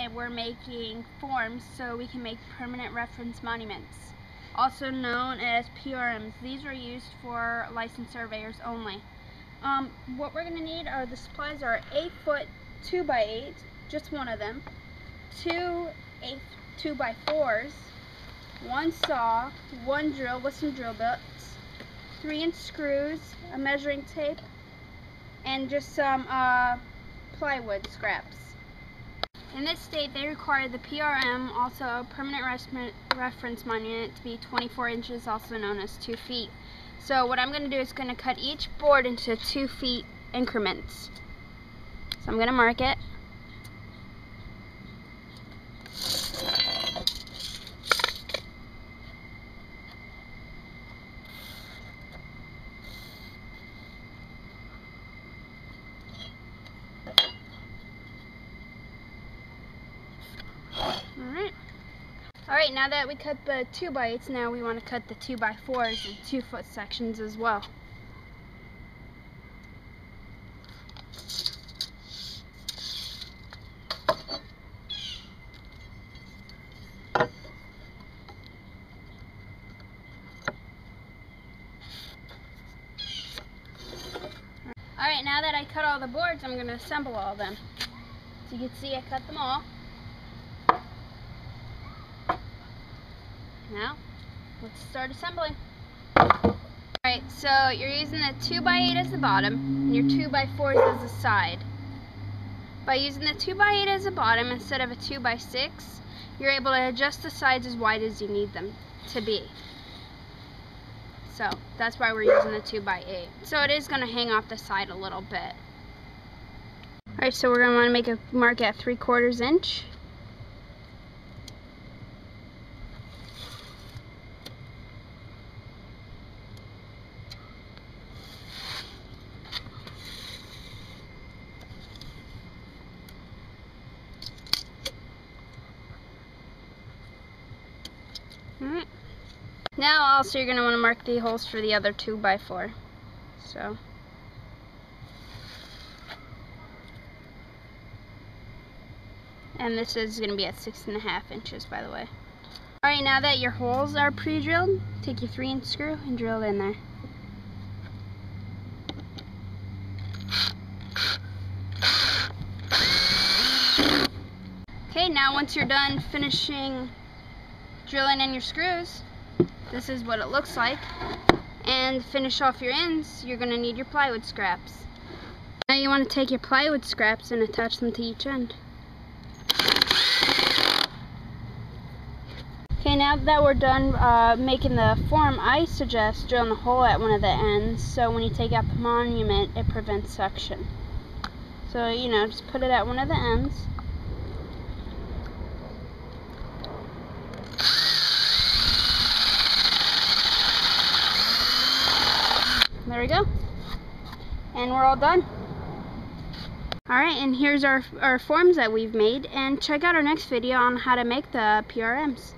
and we're making forms so we can make permanent reference monuments, also known as PRMs. These are used for licensed surveyors only. What we're going to need are the supplies are 8-foot 2x8, just one of them, 2 2x4s, one saw, one drill with some drill bits, 3-inch screws, a measuring tape, and just some plywood scraps. In this state, they require the PRM, also a permanent reference monument, to be 24 inches, also known as 2 feet. So what I'm going to do is going to cut each board into 2 feet increments. So I'm going to mark it. Alright, now that we cut the 2x8s, now we want to cut the 2x4s in 2-foot sections as well. Alright, now that I cut all the boards, I'm going to assemble all of them. So you can see I cut them all. Now, let's start assembling. Alright, so you're using the 2x8 as the bottom, and your 2x4s as the side. By using the 2x8 as the bottom instead of a 2x6, you're able to adjust the sides as wide as you need them to be. So, that's why we're using the 2x8. So it is going to hang off the side a little bit. Alright, so we're going to want to make a mark at 3/4 inch. Alright. Now also you're going to want to mark the holes for the other 2x4. So. And this is going to be at 6.5 inches, by the way. Alright, now that your holes are pre-drilled, take your 3-inch screw and drill it in there. Okay, now once you're done finishing drilling in your screws, this is what it looks like. And to finish off your ends, you're going to need your plywood scraps. Now you want to take your plywood scraps and attach them to each end. Okay, now that we're done making the form, I suggest drilling a hole at one of the ends so when you take out the monument, it prevents suction. So, you know, just put it at one of the ends. There we go. And we're all done. Alright, and here's our forms that we've made, and check out our next video on how to make the PRMs.